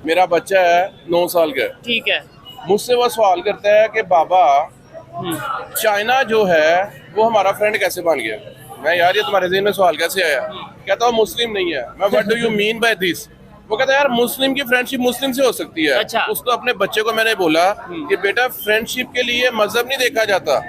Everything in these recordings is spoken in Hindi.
मेरा बच्चा है 9 साल का। ठीक है। मुझसे वो सवाल करता है कि बाबा चाइना जो है वो हमारा फ्रेंड कैसे बन गया। मैं यार ये तुम्हारे ज़हन में सवाल कैसे आया। कहता वो मुस्लिम नहीं है। मैं what do you mean by this. वो कहता है यार मुस्लिम की फ्रेंडशिप मुस्लिम से हो सकती है। अच्छा। उसको अपने बच्चे को मैंने बोला कि बेटा फ्रेंडशिप के लिए मजहब नहीं देखा जाता।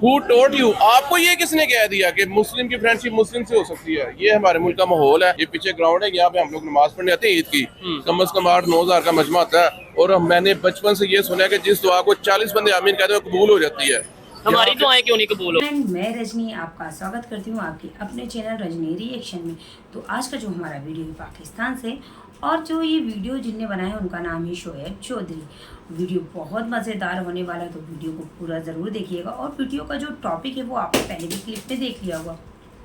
Who told you? आपको ये किसने कह दिया कि मुस्लिम की फ्रेंडशिप मुस्लिम से हो सकती है। ये हमारे मुल्क का माहौल है। ये पीछे ग्राउंड है, यहाँ पे हम लोग नमाज पढ़ने आते हैं ईद की। कम से कम 8-9 हज़ार का मजमा आता है। और मैंने बचपन से ये सुना है कि जिस दुआ को 40 बंदे आमीन कहते हैं कबूल हो जाती है। हमारी दुआएं क्यों नहीं कबूल हो। मैं रजनी आपका स्वागत करती हूँ आपके अपने चैनल रजनी रिएक्शन में। तो आज का जो हमारा वीडियो है पाकिस्तान से, और जो ये वीडियो जिनने बनाया है उनका नाम है शोएब चौधरी। वीडियो बहुत मज़ेदार होने वाला है, तो वीडियो को पूरा ज़रूर देखिएगा। और वीडियो का जो टॉपिक है वो आपने पहले भी क्लिप में देख लिया होगा।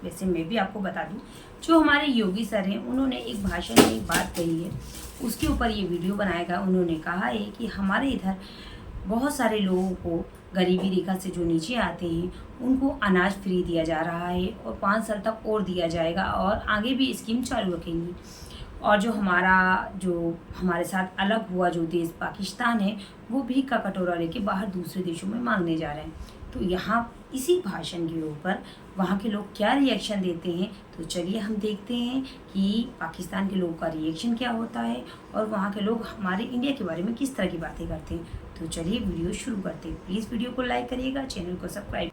वैसे मैं भी आपको बता दूँ, जो हमारे योगी सर हैं उन्होंने एक भाषण में एक बात कही है, उसके ऊपर ये वीडियो बनाया गया। उन्होंने कहा है कि हमारे इधर बहुत सारे लोगों को गरीबी रेखा से जो नीचे आते हैं उनको अनाज फ्री दिया जा रहा है, और 5 साल तक और दिया जाएगा, और आगे भी स्कीम चालू रखेंगी। और जो हमारे साथ अलग हुआ जो देश पाकिस्तान है, वो भीख का कटोरा लेके बाहर दूसरे देशों में मांगने जा रहे हैं। तो यहाँ इसी भाषण के ऊपर वहाँ के लोग क्या रिएक्शन देते हैं, तो चलिए हम देखते हैं कि पाकिस्तान के लोगों का रिएक्शन क्या होता है, और वहाँ के लोग हमारे इंडिया के बारे में किस तरह की बातें करते हैं। तो चलिए वीडियो शुरू करते हैं। प्लीज़ वीडियो को लाइक करिएगा, चैनल को सब्सक्राइब।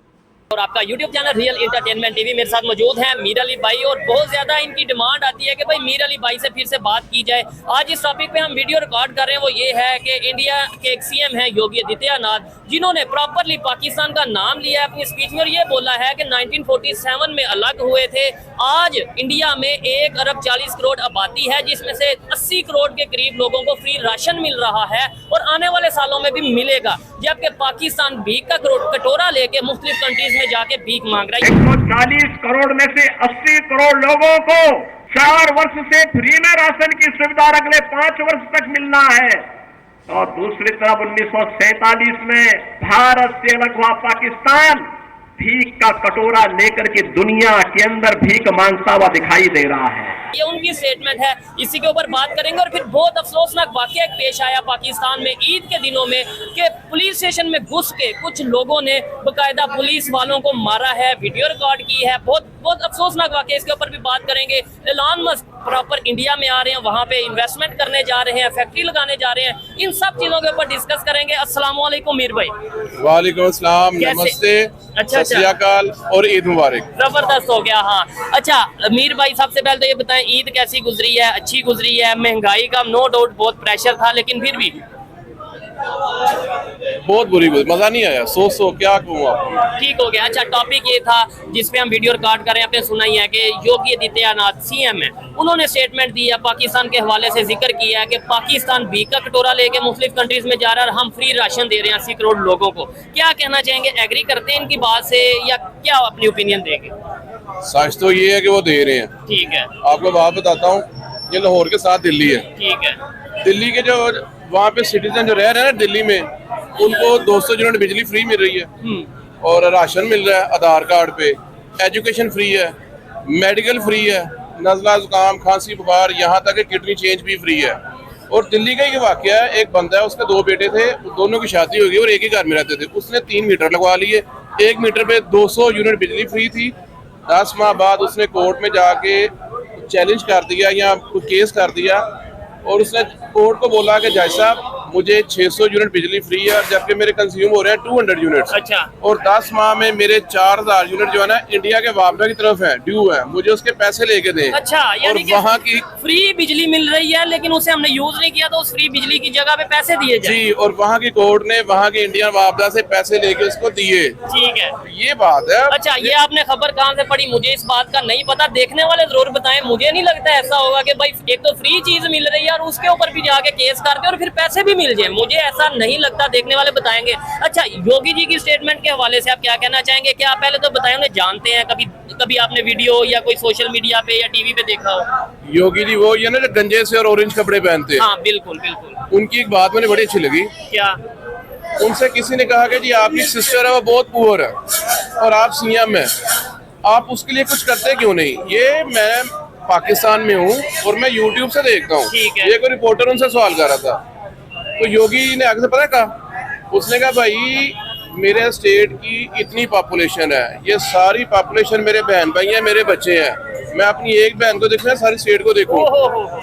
और आपका YouTube channel real entertainment TV, मेरे साथ मौजूद हैं मीर अली भाई। और बहुत ज़्यादा इनकी डिमांड आती है कि भाई मीर अली भाई से फिर से बात की जाए। आज इस टॉपिक पे हम वीडियो रिकॉर्ड कर रहे हैं, वो ये है कि इंडिया के एक CM हैं योगी आदित्यनाथ, जिन्होंने प्रॉपरली पाकिस्तान का नाम लिया है अपनी स्पीच में, और ये बोला है कि 1947 में अलग हुए थे। आज इंडिया में 1 अरब 40 करोड़ आबादी है, जिसमें से 80 करोड़ के करीब लोगों को फ्री राशन मिल रहा है, और आने वाले सालों में भी मिलेगा। जबकि पाकिस्तान भीख का कटोरा लेके मुख्तलिफ कंट्रीज में जाके भीख मांग रहा है। 140 करोड़ में से 80 करोड़ लोगों को 4 वर्ष से फ्री में राशन की सुविधा अगले 5 वर्ष तक मिलना है। और दूसरी तरफ 1947 में भारत से अलग हुआ पाकिस्तान भीख का कटोरा लेकर के दुनिया के अंदर भीख मांगता हुआ दिखाई दे रहा है। ये उनकी स्टेटमेंट है, इसी के ऊपर बात करेंगे। और फिर बहुत अफसोसनाक वाकया पेश आया पाकिस्तान में ईद के दिनों में कि पुलिस स्टेशन में घुस के कुछ लोगों ने बकायदा पुलिस वालों को मारा है, वीडियो रिकॉर्ड की है। बहुत अफसोसनाक वाकया, इसके ऊपर भी बात करेंगे। एलन मस्क प्रॉपर इंडिया में आ रहे हैं, वहाँ पे इन्वेस्टमेंट करने जा रहे हैं, फैक्ट्री लगाने जा रहे हैं। इन सब चीजों के ऊपर डिस्कस करेंगे। अस्सलाम वालेकुम मीर भाई। वालेकुम अस्सलाम, नमस्ते, अच्छा सत श्री अकाल और ईद मुबारक। जबरदस्त हो गया। हाँ अच्छा मीर भाई, सबसे पहले तो ये बताएं ईद कैसी गुजरी है? अच्छी गुजरी है? महंगाई का नो डाउट बहुत प्रेशर था, लेकिन फिर भी बहुत बुरी मजा नहीं आया। सो क्या कहूँ आपको। ठीक हो गया। अच्छा टॉपिक ये था जिसपे हम वीडियो रिकॉर्ड कर रहे हैं, आपने सुना ही है कि योगी आदित्यनाथ CM है, उन्होंने स्टेटमेंट दी है, पाकिस्तान के हवाले से जिक्र किया है कि पाकिस्तान भीख का कटोरा लेके मुख्तलिफ कंट्रीज में जा रहा है और हम फ्री राशन दे रहे हैं 80 करोड़ लोगों को। क्या कहना चाहेंगे? एग्री करते हैं इनकी बात से, या क्या अपनी ओपिनियन देंगे? सच तो ये है कि वो दे रहे हैं। ठीक है। आपको बात बताता हूँ, ये लाहौर के साथ दिल्ली है। ठीक है। दिल्ली के जो वहाँ पे सिटीजन जो रह रहे हैं ना दिल्ली में, उनको 200 यूनिट बिजली फ्री मिल रही है, और राशन मिल रहा है आधार कार्ड पे, एजुकेशन फ्री है, मेडिकल फ्री है, नज़ला जुकाम खांसी बुखार यहाँ तक कि किडनी चेंज भी फ्री है। और दिल्ली का ये वाकया है, एक बंदा है, उसके 2 बेटे थे, दोनों की शादी हो गई और एक ही घर में रहते थे। उसने 3 मीटर लगवा लिए, 1 मीटर पे 200 यूनिट बिजली फ्री थी। 10 माह बाद उसने कोर्ट में जाके चैलेंज कर दिया या केस कर दिया, और उसने कोर्ट को बोला कि जज साहब मुझे 600 यूनिट बिजली फ्री है, जबकि मेरे कंज्यूम हो रहे हैं 200 यूनिट्स। अच्छा। और 10 माह में मेरे 4000 यूनिट जो है ना इंडिया के वापडा की तरफ है, ड्यू है, मुझे उसके पैसे लेके दें। अच्छा, और वहाँ की फ्री बिजली मिल रही है, लेकिन उसे हमने यूज नहीं किया, तो उस फ्री बिजली की जगह पे पैसे दिए जाए। जी, और वहाँ की कोर्ट ने वहाँ के इंडियन वापडा से पैसे लेके उसको दिए। ठीक है, ये बात है। अच्छा, ये आपने खबर कहाँ से पढ़ी? मुझे इस बात का नहीं पता, देखने वाले जरूर बताएं। मुझे नहीं लगता ऐसा होगा कि भाई एक तो फ्री चीज मिल रही है और उसके ऊपर भी जाके केस करते और फिर पैसे भी मिल जाए। मुझे ऐसा नहीं लगता, देखने वाले बताएंगे। अच्छा, योगी जी की स्टेटमेंट के हवाले से आप क्या कहना चाहेंगे? क्या आप पहले तो बताएं, उन्हें जानते हैं? कभी आपने वीडियो या कोई सोशल मीडिया पे या टीवी पे देखा हो? योगी जी वो ये ना जो गंजे से और ऑरेंज कपड़े पहनते हैं। हाँ बिल्कुल बिल्कुल। उनकी एक बात मुझे बड़ी अच्छी लगी। क्या? उनसे किसी ने कहा कि जी आपकी सिस्टर है वो बहुत पुअर है और आप CM है, आप उसके लिए कुछ करते क्यों नहीं? ये मैं पाकिस्तान में हूँ और मैं यूट्यूब से देखता हूँ। ठीक है। ये कोई रिपोर्टर उनसे सवाल कर रहा था, तो योगी ने आगे से पता कहा, उसने कहा भाई मेरे स्टेट की इतनी पॉपुलेशन है, ये सारी पॉपुलेशन मेरे बहन भाई हैं, मेरे बच्चे हैं, मैं अपनी एक बहन को देखूँ सारी स्टेट को देखूँ।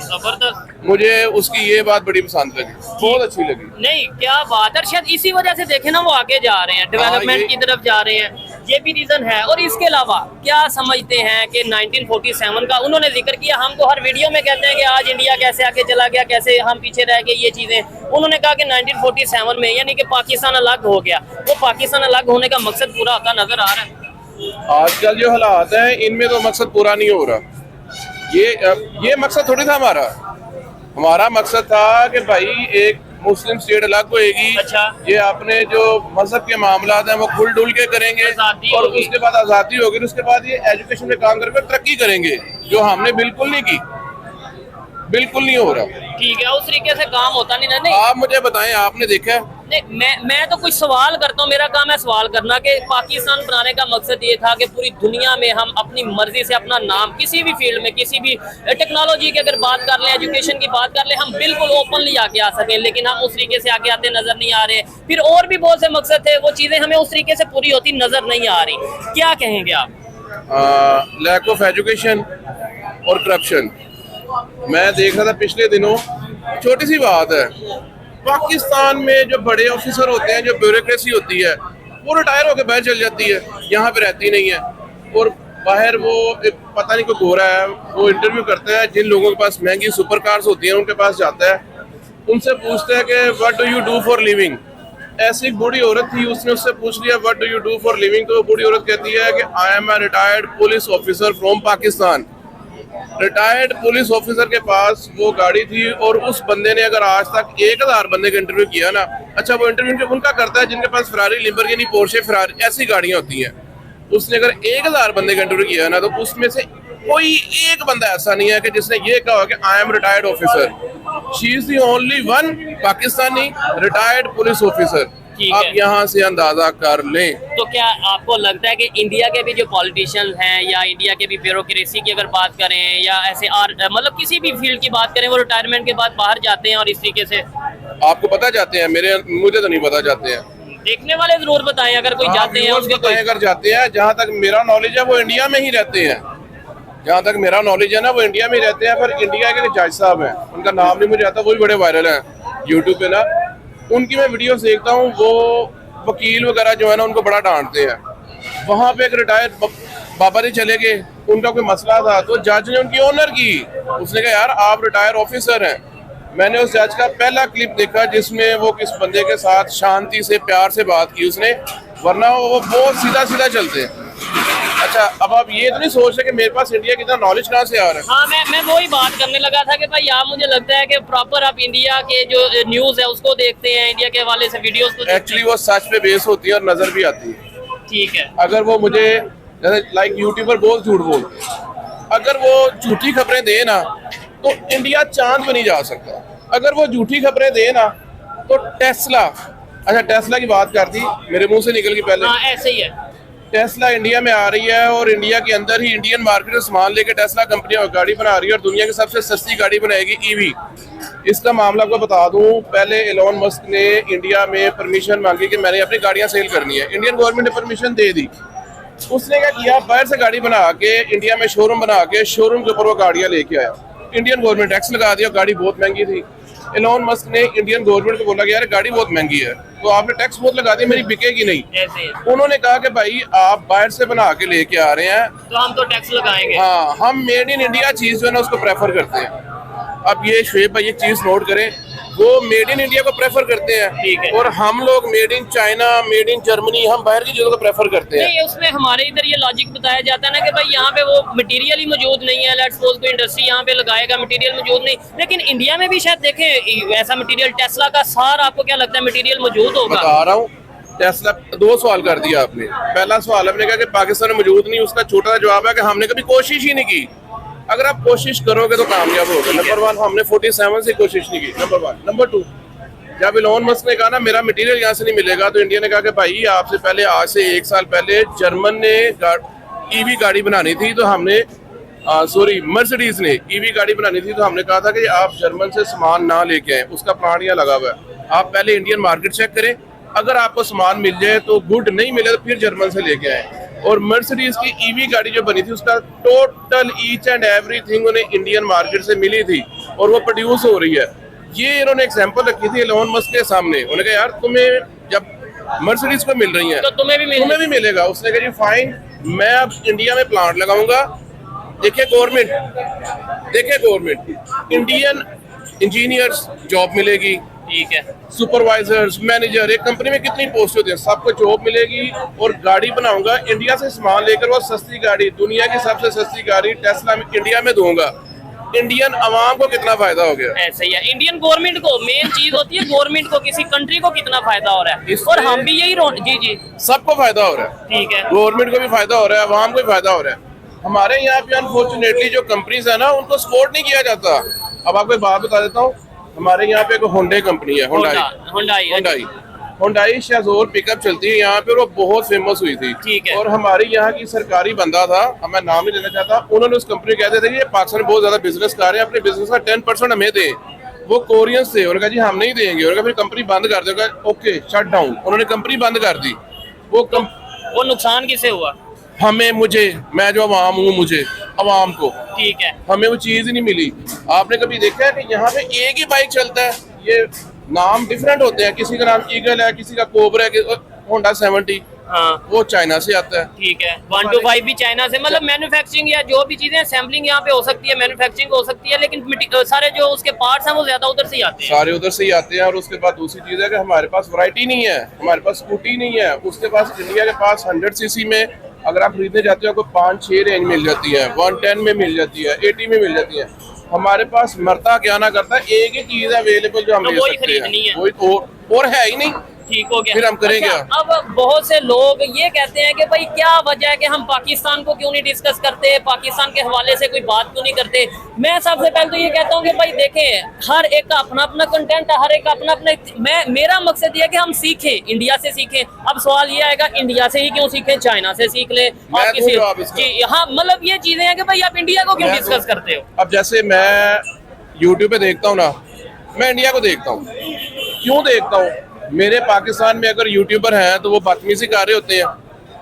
जबरदस्त। मुझे उसकी ये बात बड़ी पसंद लगी, बहुत अच्छी लगी। नहीं क्या बात है, शायद इसी वजह से देखे ना वो आगे जा रहे हैं, डेवलपमेंट की तरफ जा रहे हैं, ये भी रीजन है। और इसके अलावा क्या समझते हैं कि 1947 का उन्होंने जिक्र किया, हम तो हर वीडियो में कहते हैं कि आज इंडिया कैसे आगे चला गया, कैसे हम पीछे रह गए, ये चीजें उन्होंने कहा कि 1947 में यानी कि पाकिस्तान अलग हो गया, वो पाकिस्तान अलग होने का मकसद पूरा होता नजर आ रहा है। आजकल जो हालात हैं इनमें तो मकसद पूरा नहीं हो रहा। ये मकसद थोड़ी था हमारा मकसद था कि भाई एक मुस्लिम स्टेट अलग होएगी। अच्छा। ये अपने जो मजहब के मामला हैं वो खुल डुल के करेंगे और उसके बाद आज़ादी होगी, उसके बाद ये एजुकेशन में काम करके तरक्की करेंगे, जो हमने बिल्कुल नहीं की, बिल्कुल नहीं हो रहा। ठीक है, उस तरीके से काम होता नहीं ना। नहीं आप मुझे बताएं, आपने देखा है? नहीं, मैं तो कुछ सवाल करता हूँ, मेरा काम है सवाल करना कि पाकिस्तान बनाने का मकसद ये था कि पूरी दुनिया में हम अपनी मर्जी से अपना नाम किसी भी फील्ड में, किसी भी टेक्नोलॉजी की अगर बात कर लें, एजुकेशन की बात कर लें, हम बिल्कुल ओपनली आगे आ सकें, लेकिन हम उस तरीके से आगे आते नजर नहीं आ रहे। फिर और भी बहुत से मकसद थे, वो चीजें हमें उस तरीके से पूरी होती नजर नहीं आ रही। क्या कहेंगे आप? लैक ऑफ एजुकेशन और करप्शन। मैं देख रहा था पिछले दिनों, छोटी सी बात है, पाकिस्तान में जो बड़े ऑफिसर होते हैं, जो ब्यूरोक्रेसी होती है, वो रिटायर होकर बाहर चल जाती है, यहाँ पे रहती नहीं है। और बाहर वो पता नहीं कोई गोरा है, वो इंटरव्यू करता है, जिन लोगों के पास महंगी सुपर कार्स होती हैं उनके पास जाता है, उनसे पूछता है कि what do you do for living. ऐसी एक बूढ़ी औरत थी, उसने उससे पूछ लिया what do you do for living, तो वो बूढ़ी औरत कहती है कि I am a retired police officer from Pakistan. Retired police officer के पास वो गाड़ी थी और उस बंदे ने अगर आज तक 1000 बंदे का इंटरव्यू किया ना, अच्छा वो इंटरव्यू उनका करता है जिनके पास फरारी, लिम्बोर्गिनी, पोर्शे, फरारी ऐसी गाड़ियां होती हैं। उसने अगर 1000 बंदे का इंटरव्यू किया ना, तो उसमें से कोई एक बंदा ऐसा नहीं है कि जिसने ये कहा कि I am retired officer. She is the only one Pakistani retired police officer. आप यहाँ से अंदाजा कर लें। तो क्या आपको लगता है कि इंडिया के भी जो पॉलिटिशियन हैं या इंडिया के भी ब्यूरोक्रेसी की अगर बात करें या ऐसे मतलब किसी भी फील्ड की बात करें, वो रिटायरमेंट के बाद बाहर जाते हैं और इस तरीके से? आपको पता जाते हैं? मुझे तो नहीं पता जाते हैं। देखने वाले जरूर बताएं अगर कोई जाते हैं। अगर जाते हैं, जहाँ तक मेरा नॉलेज है वो इंडिया में ही रहते हैं, जहाँ तक मेरा नॉलेज है ना वो इंडिया में ही रहते हैं। पर इंडिया के जज साहब हैं, उनका नाम नहीं मुझे आता, वो भी बड़े वायरल हैं यूट्यूब पे ना, उनकी मैं वीडियोस देखता हूँ। वो वकील वगैरह जो है ना उनको बड़ा डांटते हैं। वहाँ पे एक रिटायर्ड बाबा जी चले गए, उनका कोई मसला था तो जज ने उनकी ऑनर की। उसने कहा यार आप रिटायर ऑफिसर हैं। मैंने उस जज का पहला क्लिप देखा जिसमें वो किस बंदे के साथ शांति से प्यार से बात की उसने, वरना वो बहुत सीधा सीधा चलते हैं। अच्छा, अब आप ये तो नहीं सोच रहे कि मेरे पास इंडिया कितना नॉलेज कहाँ से आ रहा है? हाँ, मैं वही बात करने लगा था कि भाई आप, मुझे लगता है कि प्रॉपर आप इंडिया के जो न्यूज़ है उसको देखते हैं, इंडिया के हवाले से वीडियोस को। एक्चुअली वो सच पे बेस होती है और नजर भी आती है। ठीक है। अगर वो मुझे लाइक यूट्यूबर बहुत झूठ बोलते हैं, अगर वो झूठी खबरें दे ना तो इंडिया चांद पे नहीं जा सकता। अगर वो झूठी खबरें दे ना तो टेस्ला, अच्छा टेस्ला की बात कर दी, मेरे मुंह से निकल गई पहले। हाँ, ऐसे ही है। टेस्ला इंडिया में आ रही है और इंडिया के अंदर ही इंडियन मार्केट में सामान लेके टेस्ला कंपनी गाड़ी बना रही है और दुनिया की सबसे सस्ती गाड़ी बनाएगी ईवी। इसका मामला आपको बता दूं, पहले एलोन मस्क ने इंडिया में परमिशन मांगी कि मैंने अपनी गाड़ियां सेल करनी है। इंडियन गवर्नमेंट ने परमिशन दे दी। उसने क्या किया, बाहर से गाड़ी बना के इंडिया में शोरूम बना के शोरूम के ऊपर वो गाड़ियां लेके आया। इंडियन गवर्नमेंट टैक्स लगा दिया, गाड़ी बहुत महंगी थी। एलोन मस्क ने इंडियन गवर्नमेंट को बोला कि यार गाड़ी बहुत महंगी है, तो आपने टैक्स बहुत लगा दिया, मेरी बिकेगी नहीं। उन्होंने कहा कि भाई आप बाहर से बना के लेके आ रहे हैं तो हम तो टैक्स लगाएंगे। हाँ, हम मेड इन इंडिया चीज जो है ना उसको प्रेफर करते हैं। अब ये शुएब भाई ये चीज नोट करें, वो मेड इन इंडिया को प्रेफर करते हैं। ठीक है। और हम लोग made in China, made in Germany, हम बाहर की चीजों को प्रेफर करते हैं। नहीं, उसमें हमारे इधर ये लॉजिक बताया जाता है ना कि भाई यहाँ पे वो मटेरियल ही मौजूद नहीं है। लेट्स सपोज कोई इंडस्ट्री यहाँ पे लगाएगा, मटेरियल मौजूद नहीं, लेकिन इंडिया में भी शायद देखें ऐसा मटेरियल, टेस्ला का सार, आपको क्या लगता है मटेरियल मौजूद होगा? बता रहा हूँ, टेस्ला 2 सवाल कर दिया आपने। पहला सवाल आपने कहा कि पाकिस्तान में मौजूद नहीं, उसका छोटा सा जवाब है कि हमने कभी कोशिश ही नहीं की। अगर आप कोशिश करोगे तो कामयाब होगे। नंबर 1, हमने 47 से कोशिश नहीं की, नंबर 1। नंबर 2, जब एलोन मस्क ने कहा ना मेरा मटेरियल यहाँ से नहीं मिलेगा, तो इंडिया ने कहा कि भाई आपसे पहले, आज से 1 साल पहले जर्मन ने ईवी गाड़ी बनानी थी, तो हमने सॉरी मर्सिडीज ने ईवी गाड़ी बनानी थी, तो हमने कहा था कि आप जर्मन से सामान ना लेके आए, उसका प्लांट यहाँ लगा हुआ है, आप पहले इंडियन मार्केट चेक करें, अगर आपको सामान मिल जाए तो गुड, नहीं मिले तो फिर जर्मन से लेके आए। और मर्सिडीज की ईवी गाड़ी जो बनी थी उसका टोटल ईच एंड एवरीथिंग उन्हें इंडियन मार्केट से मिली थी और वो प्रोड्यूस हो रही है। ये इन्होंने एग्जांपल रखी थी एलोन मस्क के सामने, उन्होंने कहा यार तुम्हें जब मर्सिडीज को मिल रही है तो तुम्हें भी मिलेगा। उसने कहा जी फाइन, मैं अब इंडिया में प्लांट लगाऊंगा। देखिए गवर्नमेंट इंडियन इंजीनियर्स जॉब मिलेगी, ठीक है, सुपरवाइजर्स, मैनेजर, एक कंपनी में कितनी पोस्ट होती है, सबको जॉब मिलेगी। और गाड़ी बनाऊंगा इंडिया से सामान लेकर, वो सस्ती गाड़ी, दुनिया की सबसे सस्ती गाड़ी टेस्ला में इंडिया में दूंगा। इंडियन अवाम को कितना फायदा हो गया। ऐसा ही है, इंडियन गवर्नमेंट को मेन चीज होती है, गवर्नमेंट को किसी कंट्री को कितना फायदा हो रहा है, और हम भी यही जी सबको फायदा हो रहा है, ठीक है, गवर्नमेंट को भी फायदा हो रहा है, अवाम को भी फायदा हो रहा है। हमारे यहाँ पे अनफॉर्चुनेटली जो कंपनीज है ना उनको सपोर्ट नहीं किया जाता। अब आपको एक बात बता देता हूँ, हमारे यहाँ पे एक होंडा कंपनी है, होंडाई शाज़ोर पिकअप चलती है यहाँ पे, और वो बहुत फेमस हुई थी, ठीक है। और हमारे यहाँ की सरकारी बंदा था, अब मैं नाम नहीं लेना चाहता, उन्होंने उस कंपनी को कहते थे कि ये पाकिस्तान में बहुत ज्यादा बिजनेस कर रहे हैं, अपने बिजनेस का 10% हमें दें। वो कोरियंस थे, उन्होंने कहा जी हम नहीं देंगे, उन्होंने कहा फिर कंपनी बंद कर देगा। ओके, शट डाउन, उन्होंने कंपनी बंद कर दी। वो नुकसान किसे हुआ? हमें, मुझे, मैं जो अवाम हूँ, मुझे अवाम को, ठीक है, हमें वो चीज ही नहीं मिली। आपने कभी देखा है कि यहाँ पे एक ही बाइक चलता है, ये नाम डिफरेंट होते हैं, किसी का नाम ईगल है, किसी का कोबरा है, होंडा 70, हाँ, वो चाइना से आता है, ठीक है, 125 भी चाइना से, मतलब मैन्युफैक्चरिंग या जो भी चीजें असेंबलिंग यहाँ पे हो सकती है, मैन्युफैक्चरिंग हो सकती है, लेकिन सारे जो उसके पार्ट्स हैं वो ज्यादा उधर से ही आते हैं, सारे उधर से ही आते हैं। और उसके बाद दूसरी चीज है कि हमारे पास वैरायटी नहीं है, हमारे पास स्कूटी नहीं है, उसके पास इंडिया के पास 100 सीसी में अगर आप खरीदने जाते हो आपको 5-6 रेंज मिल जाती है, 110 में मिल जाती है, 80 में मिल जाती है। हमारे पास मरता क्या ना करता, एक ही चीज अवेलेबल जो हम ले सकते हैं, वही और है ही नहीं, ठीक हो गया। फिर हम करेंगे। अच्छा, अब बहुत से लोग ये कहते हैं कि भाई क्या वजह है कि हम पाकिस्तान को क्यों नहीं डिस्कस करते, पाकिस्तान के हवाले से कोई बात क्यों नहीं करते। मैं सबसे पहले तो ये कहता हूँ कि भाई देखें, हर एक का अपना अपना कंटेंट है, हर एक का अपना अपना, मेरा मकसद ये है कि हम सीखें, इंडिया से सीखें। अब सवाल ये आएगा इंडिया से ही क्यों सीखें, चाइना से सीख ले, आप किसी, हाँ, मतलब ये चीजें हैं कि भाई आप इंडिया को क्यों डिस्कस करते हो। अब जैसे मैं यूट्यूब पे देखता हूँ ना, मैं इंडिया को देखता हूँ, क्यों देखता हूँ, मेरे पाकिस्तान में अगर यूट्यूबर हैं तो वो बदतमीजी कर रहे होते हैं,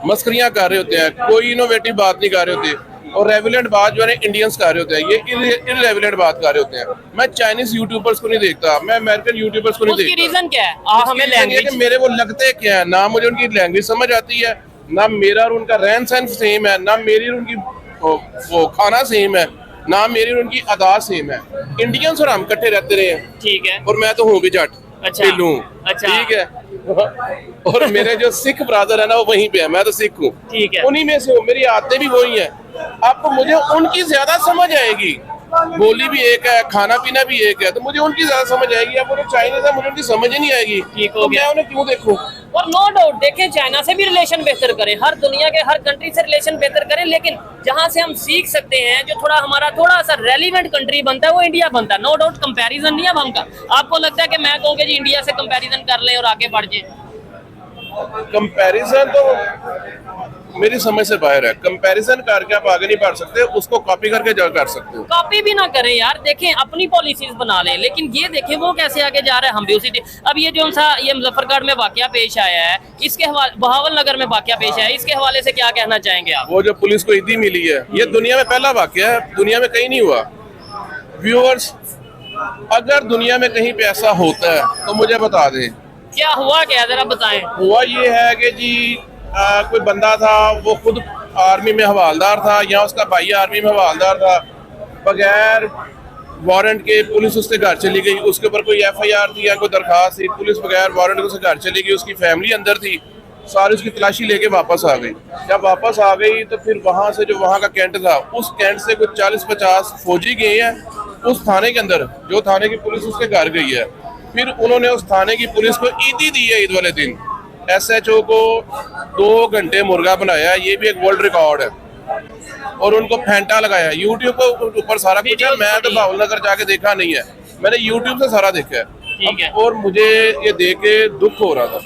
मस्करियां कर रहे होते हैं, कोई इनोवेटिव बात नहीं कर रहे होते, और रेविलेंट बात जो है इंडियंस कर रहे होते हैं, ये इररेविलेंट बात कर रहे होते हैं। मैं चाइनीज यूट्यूबर्स को नहीं देखता, मैं अमेरिकन यूट्यूबर्स को नहीं देखता। रीजन क्या है? हमें लैंग्वेज, मेरे वो लगते क्या है, ना मुझे उनकी लैंग्वेज समझ आती है, ना मेरा और उनका रहन सहन सेम है, ना मेरी और उनकी वो खाना सेम है, ना मेरी और उनकी अदा सेम है। इंडियंस और हम इकट्ठे रहते रहे हैं, ठीक है, और मैं तो हूँ भी जट, अच्छा, ठीक है, और मेरे जो सिख ब्रदर है ना वो वहीं पे है, मैं तो सिख हूँ, ठीक है, उन्हीं में से हूँ, मेरी आदतें भी वही हैं। आपको मुझे उनकी ज्यादा समझ आएगी, बोली भी एक है, खाना पीना भी एक है, तो मुझे उनकी ज्यादा समझ आएगी। अब वो चाइनीज है, मुझे उनकी समझ ही नहीं आएगी, ठीक हो गया, मैं उन्हें क्यों देखूं। और नो डाउट देखें, चाइना से भी रिलेशन बेहतर करें, हर दुनिया के हर कंट्री से रिलेशन बेहतर करें, लेकिन जहां से हम सीख सकते हैं, जो थोड़ा हमारा थोड़ा सा रेलिवेंट कंट्री बनता है, वो इंडिया बनता है। नो डाउट कंपैरिजन नहीं है अब हमका। आपको लगता है कि मैं कहूँ कि जी इंडिया से कंपैरिजन कर लें और आगे बढ़ जाए? कंपैरिजन तो मेरी समझ से बाहर है, कंपैरिजन करके आप आगे नहीं बढ़ सकते, उसको कॉपी करके जा कर सकते हो। कॉपी भी ना करें यार, देखें अपनी पॉलिसीज बना लें, लेकिन ये देखें वो कैसे आगे जा रहा है, हम भी उसी। अब ये जो सा ये मुजफ्फरगढ़ में वाकया पेश आया है, इसके हवाले, बहावल नगर में वाकया पेश आया है, इसके हवाले से क्या कहना चाहेंगे आप? वो जो पुलिस को ईदी मिली है, ये दुनिया में पहला वाकया है, दुनिया में कहीं नहीं हुआ। व्यूअर्स, अगर दुनिया में कहीं पे ऐसा होता है तो मुझे बता दें क्या हुआ, क्या जरा बताएं। हुआ ये है कि जी कोई बंदा था, वो खुद आर्मी में हवालदार था, या उसका भाई आर्मी में हवालदार था, बगैर वारंट के पुलिस उसके घर चली गई, उसके ऊपर कोई FIR थी या कोई दरखास्त थी, पुलिस बगैर वारंट के उसके घर चली गई, उसकी फैमिली अंदर थी, सारी उसकी तलाशी लेके वापस आ गई। जब वापस आ गई तो फिर वहाँ से जो वहाँ का कैंट था, उस कैंट से कुछ 40-50 फौजी गए हैं उस थाने के अंदर, जो थाने की पुलिस उसके घर गई है। फिर उन्होंने उस थाने की पुलिस को ईदी दी है, ईद वाले दिन SHO को 2 घंटे मुर्गा बनाया, ये भी एक वर्ल्ड रिकॉर्ड है, और उनको फेंटा लगाया। यूट्यूब के ऊपर सारा कुछ है, मैं तो बहावल नगर जाके देखा नहीं है, मैंने यूट्यूब से सारा देखा है। और मुझे ये देख के दुख हो रहा था।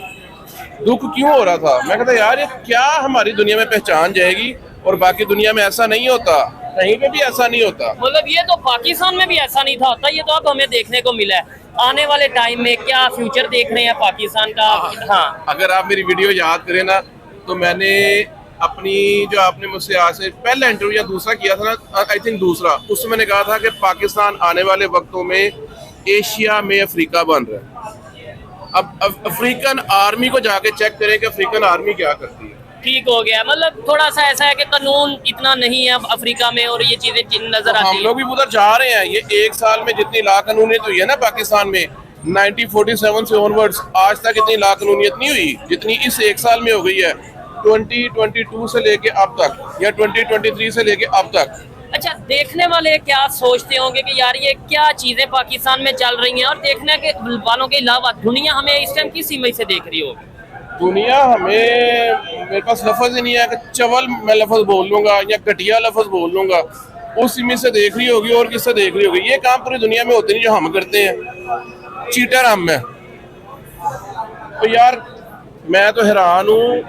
दुख क्यों हो रहा था? मैं कहता यार ये क्या हमारी दुनिया में पहचान जाएगी और बाकी दुनिया में ऐसा नहीं होता। कहीं पे भी ऐसा नहीं होता। मतलब ये तो पाकिस्तान में भी ऐसा नहीं था होता, ये तो अब हमें देखने को मिला है। आने वाले टाइम में क्या फ्यूचर देख रहे हैं पाकिस्तान का? हाँ, अगर आप मेरी वीडियो याद करें ना, तो मैंने अपनी जो आपने मुझसे आज से पहला इंटरव्यू या दूसरा किया था ना, आई थिंक दूसरा, उसमें मैंने कहा था कि पाकिस्तान आने वाले वक्तों में एशिया में अफ्रीका बन रहा है। अब अफ्रीकन आर्मी को जाके चेक करें कि अफ्रीकन आर्मी क्या करती है। ठीक हो गया। मतलब थोड़ा सा ऐसा है कि कानून इतना नहीं है अब अफ्रीका में और ये चीजें नजर आती हम है। लोग भी उधर जा रहे हैं। ये एक साल में जितनी लाकानूनियत हुई है ना पाकिस्तान में, 1947 से ऑनवर्ड्स आज तक इतनी लाकानूनियत नहीं हुई जितनी इस एक साल में हो गई है। 2022 से लेके अब तक या 2023 से लेके अब तक। अच्छा, देखने वाले क्या सोचते होंगे कि यार ये क्या चीजें पाकिस्तान में चल रही हैं, और देखने के वालों के अलावा दुनिया हमें इस टाइम किस इमेज से देख रही होगी? दुनिया हमें, मेरे पास लफ्ज ही नहीं है कि चवल मैं लफ्ज बोल लूंगा या घटिया लफ्ज बोल लूंगा, उस इमेज से देख रही होगी और किससे देख रही होगी। ये काम पूरी दुनिया में होते नहीं जो हम करते हैं। चीटर हम हैं। तो यार मैं तो हैरान हूँ,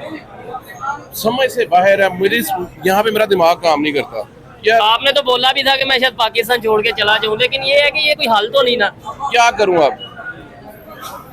समझ से बाहर है। मेरी यहाँ पे मेरा दिमाग काम नहीं करता यार। आपने तो बोला भी था कि मैं शायद पाकिस्तान छोड़ के चला जाऊं, लेकिन ये है कि ये कोई हल तो नहीं ना। क्या करूँ अब?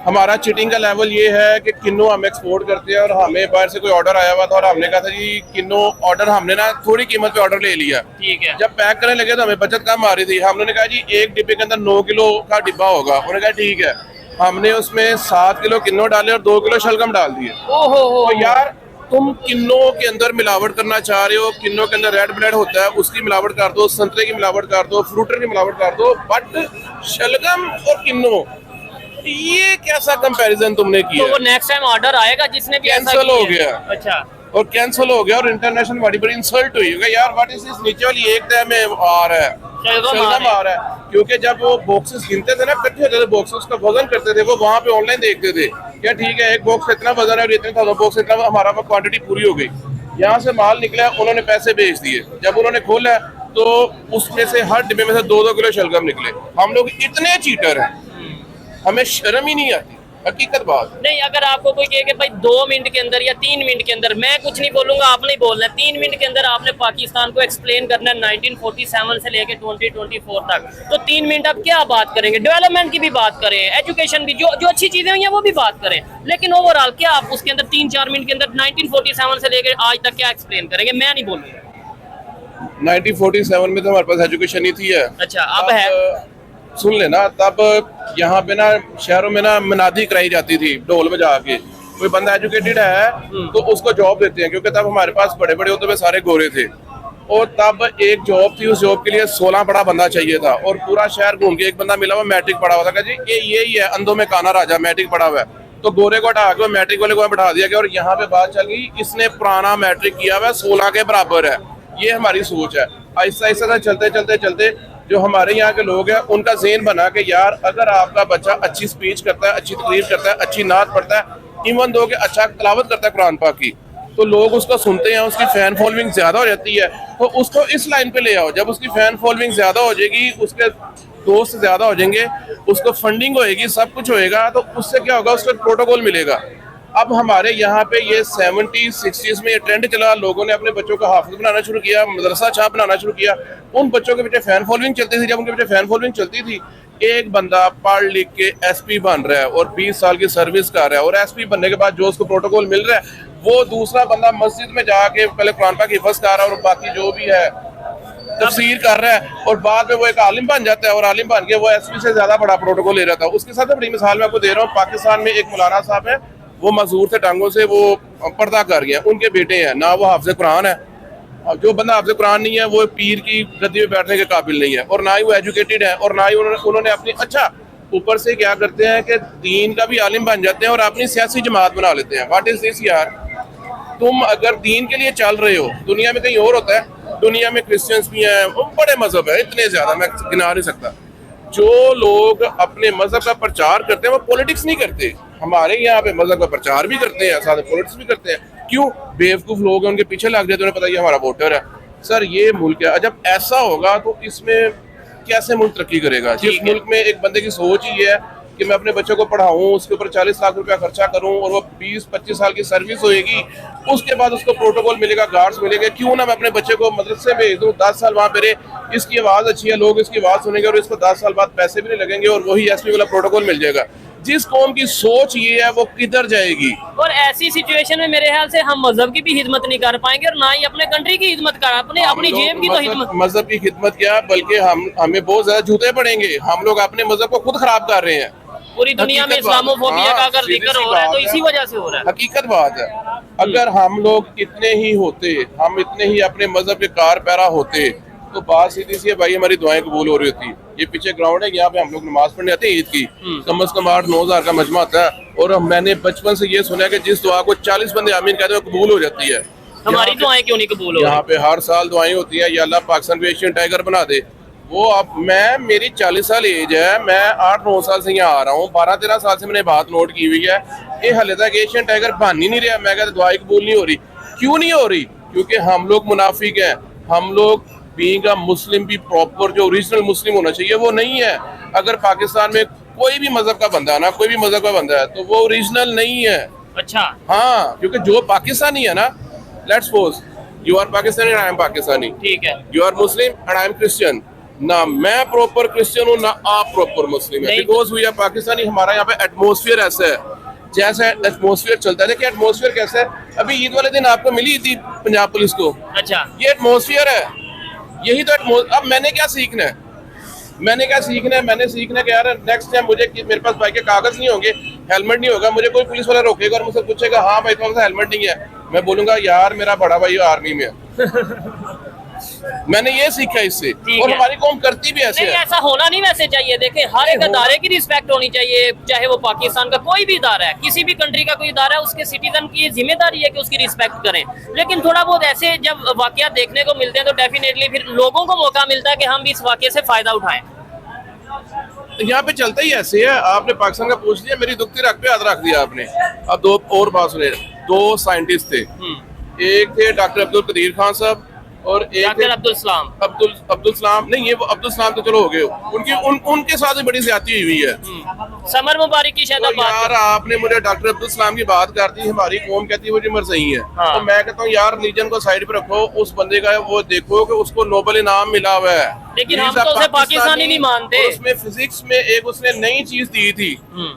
हमारा चीटिंग का लेवल ये है कि किन्नो हम एक्सपोर्ट करते हैं और हमें बाहर से कोई ऑर्डर आया हुआ था और हमने कहा था जी किन्नो ऑर्डर, हमने ना थोड़ी कीमत पे ऑर्डर ले लिया। ठीक है। जब पैक करने लगे तो हमें बचत कम आ रही थी। हमने कहा जी एक डिब्बे के अंदर 9 किलो का डिब्बा होगा। उन्होंने कहा ठीक है। हमने उसमें 7 किलो किन्नो डाले और 2 किलो शलगम डाल दिए। ओहो हो। तो यार तुम किन्नो के अंदर मिलावट करना चाह रहे हो, किन्नो के अंदर रेड ब्लड होता है उसकी मिलावट कर दो, संतरे की मिलावट कर दो, फ्रूटर की मिलावट कर दो, बट शलगम और किन्नो, ये कैसा कंपैरिजन तुमने किया? तो वो नेक्स्ट टाइम ऑर्डर आएगा जिसने भी ऐसा कैंसिल हो किया है। गया। अच्छा, और कैंसिल हो गया और इंटरनेशनल बड़ी बड़ी इंसल्ट हुई होगा यार। What is this? नीचे वाली एक तय में आ रहा है, शलगम आ रहा है। क्योंकि जब वो बॉक्सेस गिनते थे ना, इकट्ठे होते थे बॉक्सेस का वजन करते थे, वो वहां पे ऑनलाइन देखते थे क्या ठीक है एक बॉक्स इतना वजन है और इतने था, बॉक्स इतना, हमारा क्वांटिटी पूरी हो गई। यहाँ से माल निकला, उन्होंने पैसे भेज दिए। जब उन्होंने खोला तो उसमें से हर डिब्बे में से 2-2 किलो शलगम निकले। हम लोग इतने चीटर हैं, हमें शर्म ही नहीं आती। हकीकत बात नहीं, अगर आपको कोई कहे कि भाई 2 मिनट के अंदर या 3 मिनट के अंदर, मैं कुछ नहीं बोलूंगा, आपने ही बोलना है, 3 मिनट के अंदर आपने पाकिस्तान को एक्सप्लेन करना है 1947 से लेके 2024 तक, तो 3 मिनट आप क्या बात करेंगे? डेवलपमेंट की भी बात करें, एजुकेशन भी, जो जो अच्छी चीजें हुई हैं वो भी बात करें, लेकिन ओवरऑल क्या आप उसके अंदर 3-4 मिनट के अंदर 1947 से लेकर आज तक क्या एक्सप्लेन करेंगे? मैं नहीं बोलूंगा। 1947 में तो हमारे पास एजुकेशन ही थी है। अच्छा, अब है। सुन लेना, तब यहाँ पे ना शहरों में ना मनादी कराई जाती थी ढोल बजा के। कोई बंदा एजुकेटेड है तो उसको जॉब देते हैं, क्योंकि तब हमारे पास बड़े बड़े होते हुए सारे गोरे थे। और तब एक जॉब थी, उस जॉब के लिए 16 बड़ा बंदा चाहिए था और पूरा शहर घूम के एक बंदा मिला हुआ मैट्रिक पढ़ा हुआ था। जी ये ही है अंधों में काना राजा, मैट्रिक पढ़ा हुआ है। तो गोरे को हटा के मैट्रिक वाले को बैठा दिया गया और यहाँ पे बात चल गई इसने पुराना मैट्रिक किया हुआ 16 के बराबर है। ये हमारी सोच है। आहिस्ता आहिस्ता चलते चलते चलते जो हमारे यहाँ के लोग हैं उनका ज़हन बना के यार अगर आपका बच्चा अच्छी स्पीच करता है, अच्छी तकरीर करता है, अच्छी नात पढ़ता है, इवन दो के अच्छा तलावत करता है कुरान पाक की, तो लोग उसको सुनते हैं, उसकी फैन फॉलोइंग ज्यादा हो जाती है। तो उसको इस लाइन पे ले आओ। जब उसकी फैन फॉलोइंग ज्यादा हो जाएगी, उसके दोस्त ज्यादा हो जाएंगे, उसको फंडिंग होएगी, सब कुछ होएगा, तो उससे क्या होगा, उसको प्रोटोकॉल मिलेगा। अब हमारे यहाँ पे ये 70-60s में ये ट्रेंड चला, लोगों ने अपने बच्चों को हाफिज बनाना शुरू किया, मदरसा छाप बनाना शुरू किया। उन बच्चों के पीछे फैन फॉलोइंग चलती थी। जब उनके पीछे फैन फॉलोइंग चलती थी, एक बंदा पढ़ लिख के एसपी बन रहा है और 20 साल की सर्विस कर रहा है, और एसपी बनने के बाद जो उसको प्रोटोकॉल मिल रहा है, वो दूसरा बंदा मस्जिद में जाके पहले कुरान पाक हिफ्ज़ कर रहा है और बाकी जो भी है तफसीर कर रहा है, और बाद में वो एक आलिम बन जाता है, और आलिम बन के वो एसपी से ज्यादा बड़ा प्रोटोकॉल ले रहा था। उसके साथ बड़ी मिसाल मैं आपको दे रहा हूँ। पाकिस्तान में एक मौलाना साहब है, वो मजदूर थे, टांगों से वो पर्दा कर गए, उनके बेटे हैं, ना वो हाफिज़ कुरान है, और जो बंदा हाफिज़ कुरान नहीं है वो पीर की गद्दी में बैठने के काबिल नहीं है, और ना ही वो एजुकेटेड है, और ना ही उन्होंने अपनी, अच्छा ऊपर से क्या करते हैं कि दीन का भी आलिम बन जाते हैं और अपनी सियासी जमात बना लेते हैं। व्हाट इज दिस यार? तुम अगर दीन के लिए चल रहे हो, दुनिया में कहीं और होता है, दुनिया में क्रिश्चियंस भी हैं, बड़े मजहब है, इतने ज्यादा मैं गिना नहीं सकता। जो लोग अपने मजहब का प्रचार करते हैं वो पॉलिटिक्स नहीं करते। हमारे यहाँ पे मजहब का प्रचार भी करते हैं, साथ पॉलिटिक्स भी करते हैं। क्यों? बेवकूफ लोग हैं, उनके पीछे लग जाते हैं, उन्हें पता है हमारा वोटर है। सर ये मुल्क है, जब ऐसा होगा तो इसमें कैसे मुल्क तरक्की करेगा? जिस मुल्क में एक बंदे की सोच ही है कि मैं अपने बच्चों को पढ़ाऊं, उसके ऊपर 40 लाख रुपया खर्चा करूं और वो 20-25 साल की सर्विस होएगी, उसके बाद उसको प्रोटोकॉल मिलेगा, गार्ड्स मिलेंगे, क्यों ना मैं अपने बच्चे को मदरसे भेज दूं, 10 साल वहाँ पे रहे, इसकी आवाज़ अच्छी है, लोग इसकी आवाज़ सुनेंगे और इसको 10 साल बाद पैसे भी नहीं लगेंगे और वही एसपी वाला प्रोटोकॉल मिल जाएगा। जिस कौम की सोच ये है वो किधर जाएगी। और ऐसी सिचुएशन में मेरे ख्याल से हम मजहब की भी खिदमत नहीं कर पाएंगे और ना ही अपने कंट्री की खिदमत कर, अपनी जेब की तो खिदमत। मजहब की खिदमत क्या, बल्कि हमें बहुत ज्यादा जूते पड़ेंगे। हम लोग अपने मजहब को खुद खराब कर रहे हैं। पूरी दुनिया में इस्लामोफोबिया का अगर जिक्र हो रहा है तो इसी वजह से हो रहा है। हकीकत बात है, अगर हम लोग इतने ही होते, हम इतने ही अपने मजहब के कार पैरा होते तो बात सीधी सी है भाई, हमारी दुआएं कबूल हो रही होती। ये पीछे ग्राउंड है, यहाँ पे हम लोग नमाज पढ़ने आते हैं ईद की, कम से कम 8-9 हज़ार का मजमा आता है और मैंने बचपन से ये सुना है कि जिस दुआ को 40 बंदे आमीन कहते हैं कबूल हो जाती है। हमारी दुआएं क्यों नहीं कबूल हो रही? यहाँ पे हर साल दुआएं होती है, या अल्लाह पाकिस्तान को एशियन टाइगर बना दे। वो अब मेरी 40 साल एज है, मैं 8-9 साल से यहाँ आ रहा हूँ, 12-13 साल से मैंने बात नोट की हुई है, ये हाले तक एशियन टाइगर बन ही नहीं रहा। मैं कहता दुआएं कबूल नहीं हो रही। क्यों नहीं हो रही? क्योंकि हम लोग मुनाफिक हैं। हम लोग बीइंग अ मुस्लिम भी प्रॉपर जो ओरिजिनल मुस्लिम होना चाहिए वो नहीं है। अगर पाकिस्तान में कोई भी मजहब का बंदा है ना, कोई भी मजहब का बंदा है तो वो ओरिजिनल नहीं है। अच्छा, हाँ, क्योंकि जो पाकिस्तानी है ना, let's suppose you are Pakistani and I am Pakistani, ठीक है, you are Muslim and I am Christian, ना मैं प्रॉपर क्रिश्चियन हूँ ना आप प्रॉपर मुस्लिम है, बिकॉज वी आर पाकिस्तानी। हमारा यहाँ पे एटमोसफियर ऐसा है, जैसा एटमोसफियर चलता है। देखिए एटमोसफियर कैसा है, अभी ईद वाले दिन आपको मिली थी पंजाब पुलिस को। अच्छा, ये एटमोसफियर है, यही तो अब मैंने क्या सीखना है? मैंने सीखना है कि यार नेक्स्ट टाइम मेरे पास बाइक के कागज नहीं होंगे, हेलमेट नहीं होगा, मुझे कोई पुलिस वाला रोकेगा और मुझसे पूछेगा हाँ भाई तुम्हारे पास हेलमेट नहीं है, मैं बोलूंगा यार मेरा बड़ा भाई आर्मी में है। मैंने ये सीखा इससे, और हमारी कौम करती भी ऐसे नहीं, है। ऐसा होना नहीं वैसे चाहिए। देखें, हर एक अदारे की रिस्पेक्ट होनी चाहिए, चाहे वो पाकिस्तान का कोई भी इदारा है, किसी भी कंट्री का कोई इदारा है, उसके सिटीजन की जिम्मेदारी है कि उसकी रिस्पेक्ट करें। लेकिन थोड़ा बहुत ऐसे जब वाकया देखने को मिलते हैं तो डेफिनेटली फिर लोगों को मौका मिलता है कि हम भी इस वाकये से फायदा उठाएं। यहाँ पे चलता ही ऐसे है। आपने पाकिस्तान का पूछ लिया, मेरी दुखती रख पे हाथ रख दिया आपने। अब दो और बात सुने, 2 साइंटिस्ट थे, एक थे डॉक्टर अब्दुल कदीर खान साहब और एक डॉक्टर अब्दुल सलाम नहीं, ये वो अब्दुल सलाम तो चलो हो गए, उनके साथ भी बड़ी ज्यादती हुई है। समर मुबारक की शायद तो बात यार आपने मुझे डॉक्टर अब्दुल सलाम की बात कर दी, हमारी कौम कहती है वो जिमर सही है। हाँ। तो मैं कहता हूँ यार रिलीजन को साइड पे रखो, उस बंदे का वो देखो कि उसको नोबेल इनाम मिला हुआ है, लेकिन हम तो उसे पाकिस्तानी नहीं मानते। उसमें फिजिक्स में एक उसने नई चीज दी थी,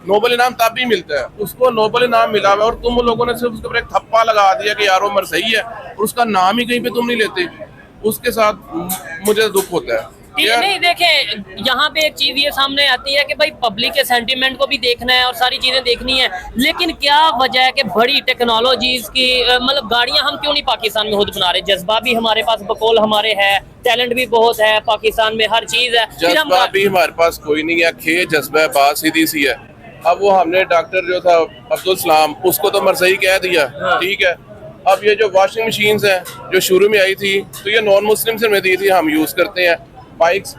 नोबेल इनाम तब भी मिलता है, उसको नोबेल इनाम मिला हुआ है और तुम लोगों ने सिर्फ उसके ऊपर एक थप्पा लगा दिया कि यार वो मर सही है और उसका नाम ही कहीं पे तुम नहीं लेते। उसके साथ मुझे दुख होता है। नहीं, देखें, यहाँ पे एक चीज ये सामने आती है कि भाई पब्लिक के सेंटीमेंट को भी देखना है और सारी चीजें देखनी है, लेकिन क्या वजह है कि बड़ी टेक्नोलॉजीज की मतलब गाड़ियां हम क्यों नहीं पाकिस्तान में खुद बना रहे? जज्बा भी हमारे पास बकौल हमारे है, टैलेंट भी बहुत है, पाकिस्तान में हर चीज है, जज्बा भी हमारे पास कोई नहीं है, खे जज्बा बात सीधी सी है। अब वो हमने डॉक्टर जो था अब्दुल सलाम, उसको तो मरसई कह दिया, ठीक है। अब ये जो वॉशिंग मशीन्स हैं जो शुरू में आई थी तो ये नॉन मुस्लिम से में दी थी, हम यूज करते हैं, बाइक्स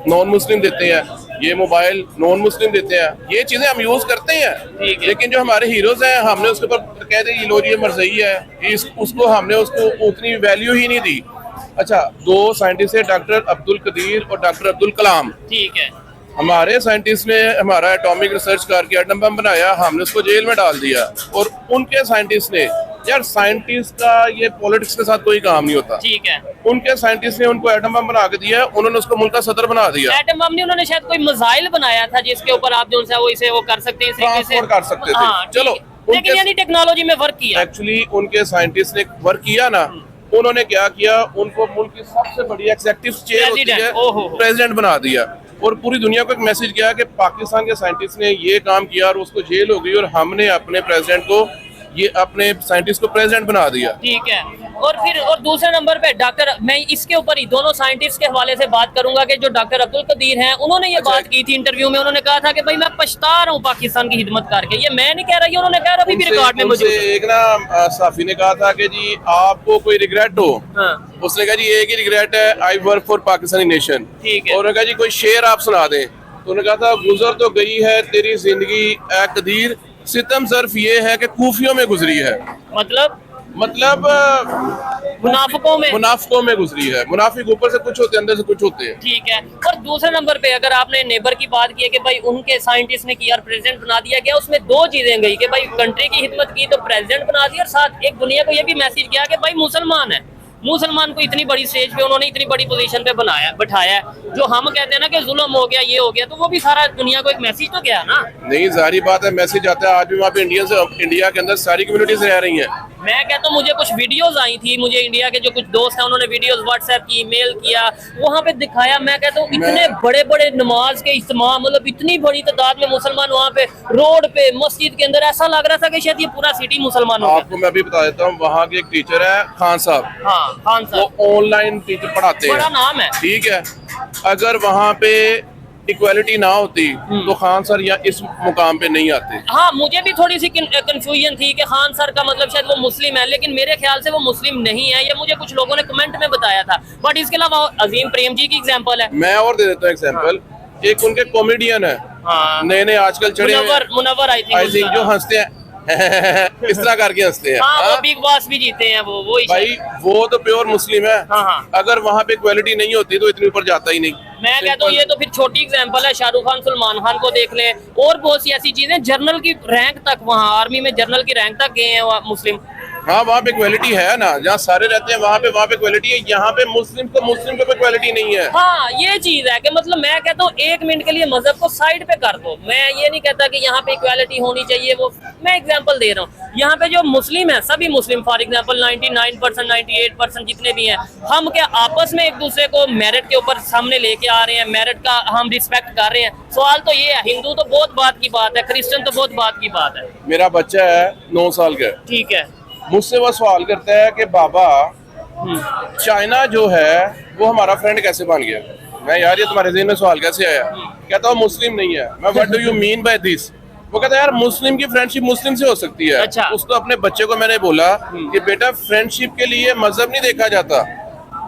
नॉन मुस्लिम देते हैं, ये मोबाइल नॉन मुस्लिम देते हैं, ये चीजें हम यूज करते हैं। लेकिन जो हमारे हीरोज हैं हमने उसके ऊपर कह दी लो ये मरसई है, उसको हमने उसको उतनी वैल्यू ही नहीं दी। अच्छा, 2 साइंटिस्ट है, डॉक्टर अब्दुल कदीर और डॉक्टर अब्दुल कलाम, ठीक है। हमारे साइंटिस्ट ने हमारा एटॉमिक रिसर्च करके एटम बम बनाया, हमने उसको जेल में डाल दिया। और उनके साइंटिस्ट ने, यार साइंटिस्ट का ये पॉलिटिक्स के साथ कोई काम नहीं होता, ठीक है। उनके साइंटिस्ट ने उनको एटम बम बना के दिया, उन्होंने उसको मुल्क का सदर बना दिया। एटम बम नहीं, उन्होंने शायद कोई मिसाइल बनाया था जिसके ऊपर आप जो है वो इसे वो कर सकते हैं, इस तरीके से कर सकते थे। हाँ, चलो, लेकिन यानी टेक्नोलॉजी में वर्क किया। एक्चुअली उनके साइंटिस्ट ने वर्क किया ना, उन्होंने क्या किया, उनको मुल्क की सबसे बड़ी एग्जीक्यूटिव चेयर होती है, प्रेसिडेंट बना दिया और पूरी दुनिया को एक मैसेज किया कि पाकिस्तान के साइंटिस्ट ने ये काम किया और उसको जेल हो गई और हमने अपने प्रेसिडेंट को, ये अपने साइंटिस्ट को प्रेसिडेंट बना दिया। ठीक है। और फिर और दूसरे नंबर पे डॉक्टर, मैं इसके ऊपर ही दोनों साइंटिस्ट के हवाले से बात करूंगा कि जो डॉक्टर अब्दुल कदीर हैं, उन्होंने ये बात की थी इंटरव्यू में, उन्होंने कहा था कि भाई मैं पछता रहा हूँ पाकिस्तान की खिदमत करके। ये मैं नहीं कह रहा, ये उन्होंने कहा, अभी भी रिकॉर्ड में मौजूद है। एक ना साफी ने कहा था कि जी आपको कोई रिग्रेट हो, उसने कहा जी एक ही रिग्रेट है, I work for Pakistani nation. ठीक है। और उन्होंने कहा जी कोई शेर आप सुना दें, तो उन्होंने कहा था गुजर तो गई है तेरी जिंदगी ए कदीर, सितम सिर्फ ये है कि कूफियों में गुजरी है। मतलब मतलब मुनाफिकों में गुजरी है। मुनाफिक ऊपर से कुछ होते हैं, अंदर से कुछ होते हैं। ठीक है। और दूसरे नंबर पे अगर आपने नेबर की बात की है कि भाई उनके साइंटिस्ट ने किया और प्रेसिडेंट बना दिया गया, उसमें दो चीजें गई कि भाई कंट्री की खिदमत की तो प्रेसिडेंट बना दिया, और साथ एक दुनिया को ये भी मैसेज किया कि भाई मुसलमान है, मुसलमान को इतनी बड़ी स्टेज पे उन्होंने इतनी बड़ी पोजीशन पे बैठाया है। जो हम कहते हैं ना कि जुल्म हो गया, ये हो गया, तो वो भी सारा दुनिया को एक मैसेज तो गया ना। नहीं, जाहिर बात है मैसेज आता है। आज भी वहाँ पे इंडिया के अंदर सारी कम्युनिटीज रह रही हैं। मैं कहता हूँ मुझे कुछ वीडियोस आई थी, मुझे इंडिया के जो कुछ दोस्त हैं उन्होंने वीडियोस व्हाट्सएप की, मेल किया, वहाँ पे दिखाया। मैं कहता हूँ इतने बड़े बड़े नमाज के इस्तेमाल, मतलब इतनी बड़ी तादाद में मुसलमान वहाँ पे रोड पे मस्जिद के अंदर, ऐसा लग रहा था कि शायद ये पूरा सिटी मुसलमानों का। आपको मैं भी बता देता हूँ, वहाँ के एक टीचर है खान साहब। हाँ, खान साहब, वो ऑनलाइन टीचर पढ़ाते हैं, बड़ा नाम है। ठीक है। अगर वहाँ पे इक्वालिटी ना होती तो खान सर या इस मुकाम पे नहीं आते। हाँ, मुझे भी थोड़ी सी कंफ्यूजन थी कि खान सर का मतलब शायद वो मुस्लिम है, लेकिन मेरे ख्याल से वो मुस्लिम नहीं है, ये मुझे कुछ लोगों ने कमेंट में बताया था। बट इसके अलावा अजीम प्रेम जी की एग्जांपल है। मैं और दे देता हूँ एग्जांपल। एक उनके कॉमेडियन है, हाँ, नए आजकल चढ़े मुनव्वर आई थिंक जो हंसते हैं इस तरह करके हंसते हैं। हाँ, वो बिग बॉस भी जीते हैं वो ही भाई, वो तो प्योर मुस्लिम है। हाँ। अगर वहाँ पे क्वालिटी नहीं होती तो इतने ऊपर जाता ही नहीं। मैं कहता हूँ ये तो फिर छोटी एग्जांपल है, शाहरुख खान सलमान खान को देख ले, और बहुत सी ऐसी चीजें, जर्नल की रैंक तक, वहाँ आर्मी में जर्नल की रैंक तक गए हैं मुस्लिम। हाँ, वहाँ पे क्वालिटी है ना, जहाँ सारे रहते हैं वहाँ पे क्वालिटी है। यहाँ पे मुस्लिम को क्वालिटी नहीं है। हाँ, ये चीज है कि मतलब मैं कहता हूँ 1 मिनट के लिए मजहब को साइड पे कर दो। मैं ये नहीं कहता कि यहाँ पे इक्वालिटी होनी चाहिए, वो मैं एग्जांपल दे रहा हूँ। यहाँ पे जो मुस्लिम है, सभी मुस्लिम, फॉर एग्जांपल 99%, 98% जितने भी हैं, हम क्या आपस में एक दूसरे को मेरिट के ऊपर सामने लेके आ रहे हैं, मेरिट का हम रिस्पेक्ट कर रहे हैं। सवाल तो ये है, हिंदू तो बहुत बात की बात है, क्रिश्चियन तो बहुत बात की बात है। मेरा बच्चा है 9 साल का, ठीक है, मुझसे वो सवाल करता है कि बाबा चाइना जो है वो हमारा फ्रेंड कैसे बन गया। मैं, यार ये तुम्हारे ज़हन में सवाल कैसे आया? कहता हूँ मुस्लिम नहीं है। मैं, what do you mean by this? वो कहता है यार मुस्लिम की फ्रेंडशिप मुस्लिम से हो सकती है। अच्छा। उसको अपने बच्चे को मैंने बोला कि बेटा फ्रेंडशिप के लिए मजहब नहीं देखा जाता।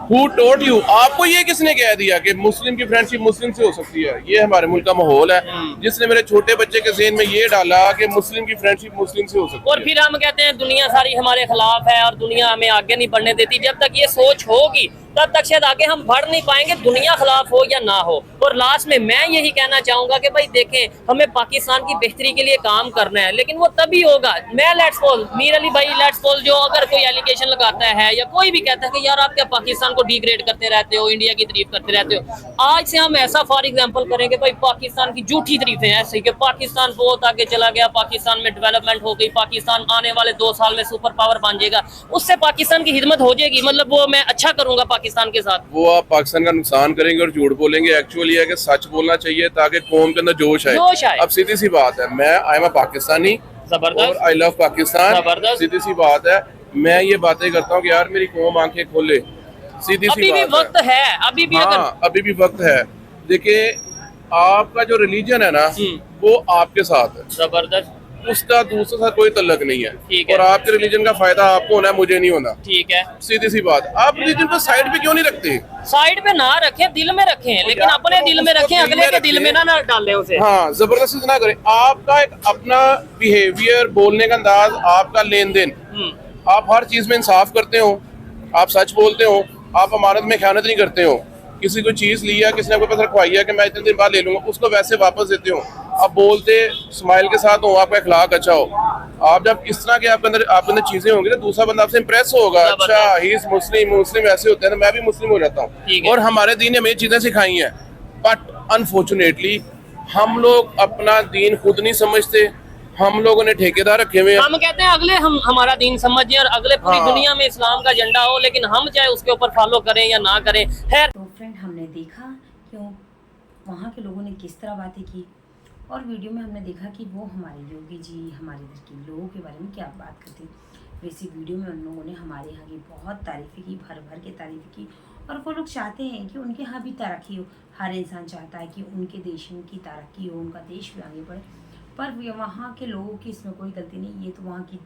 Who told you? आपको ये किसने कह दिया कि मुस्लिम की फ्रेंडशिप मुस्लिम से हो सकती है? ये हमारे मुल्क का माहौल है जिसने मेरे छोटे बच्चे के ज़हन में ये डाला कि मुस्लिम की फ्रेंडशिप मुस्लिम से हो सकती है। और फिर हम कहते हैं दुनिया सारी हमारे खिलाफ है और दुनिया हमें आगे नहीं बढ़ने देती। जब तक ये सोच होगी तब तक शायद आगे हम बढ़ नहीं पाएंगे, दुनिया खिलाफ हो या ना हो। और लास्ट में मैं यही कहना चाहूंगा कि भाई देखें, हमें पाकिस्तान की बेहतरी के लिए काम करना है, लेकिन वो तभी होगा। मैं लेट्स सपोज मीर अली भाई, लेट्स सपोज जो अगर कोई एलिगेशन लगाता है या कोई भी कहता है कि यार आप क्या पाकिस्तान को डिग्रेड करते रहते हो, इंडिया की तारीफ करते रहते हो, आज से हम ऐसा फॉर एग्जाम्पल करेंगे भाई पाकिस्तान की झूठी तारीफें ऐसे कि पाकिस्तान बहुत आगे चला गया, पाकिस्तान में डेवलपमेंट हो गई, पाकिस्तान आने वाले 2 साल में सुपर पावर बन जाएगा, उससे पाकिस्तान की खिदमत हो जाएगी, मतलब वो मैं अच्छा करूंगा पाकिस्तान के साथ। वो आप पाकिस्तान का नुकसान करेंगे और झूठ बोलेंगे। एक्चुअली है कि सच बोलना चाहिए ताकि कौम के अंदर जोश आए। अब सीधी सी बात है, मैं आई एम अ पाकिस्तानी, जबरदस्त, आई लव पाकिस्तान, जबरदस्त। सीधी सी बात है। मैं ये बातें करता हूँ कि यार मेरी कौम आंखें खोले, सीधी सी अभी भी बात वक्त है, अभी भी हाँ, अभी भी वक्त है। देखिए, आपका जो रिलीजन है ना वो आपके साथ है, जबरदस्त, उसका दूसरे साथ कोई तल्लक नहीं है। ठीक है। और आपके रिलीजन का फायदा आपको होना है, मुझे नहीं होना। ठीक है, सीधी सी बात। आप रिलीजन को साइड पे क्यों नहीं रखते? साइड पे ना रखें, दिल में रखें, लेकिन अपने दिल में रखें, अगले के दिल में ना डालें उसे। हाँ, जबरदस्ती ना करें। आपका एक अपना बिहेवियर, बोलने का अंदाज, आपका लेन देन, आप हर चीज में इंसाफ करते हो, आप सच बोलते हो, आप अमानत में खयानत नहीं करते हो। किसी को चीज लिया, किसी ने आपके पास रखवाई है कि मैं इतने दिन बाद ले लूंगा, उसको वैसे वापस देते हो। आप बोलते स्माइल के साथ हो, आपका अखलाक अच्छा हो। आप जब इस तरह के आपके अंदर चीजें होंगी ना, दूसरा बंदा आपसे इंप्रेस होगा। अच्छा, ही इज मुस्लिम ऐसे होते हैं, तो मैं भी मुस्लिम हो जाता हूँ। और हमारे दीन ने हमें चीजें सिखाई हैं, बट अनफॉर्चुनेटली हम लोग अपना दीन खुद नहीं समझते। हम लोगों ने ठेकेदार रखे हुए हैं। हम कहते हैं अगले हम हमारा दीन समझे और अगले पूरी दुनिया में इस्लाम का झंडा हो, लेकिन हम चाहे उसके ऊपर फॉलो करें या ना करें। खैर, तो फ्रेंड, हमने देखा क्यों वहाँ के लोगों ने किस तरह बातें की, और वीडियो में हमने देखा कि वो हमारे योगी जी, हमारे इधर के लोगों के बारे में क्या बात करते हैं। वैसे वीडियो में उन लोगों ने हमारे यहाँ की बहुत तारीफ़ें की, भर भर के तारीफ़ें की, और वो लोग चाहते हैं कि उनके यहाँ भी तरक्की हो। हर इंसान चाहता है कि उनके देश की तरक्की हो, उनका देश भी आगे बढ़े, पर वहाँ के लोगों की इसमें कोई गलती नहीं। ये तो वहाँ की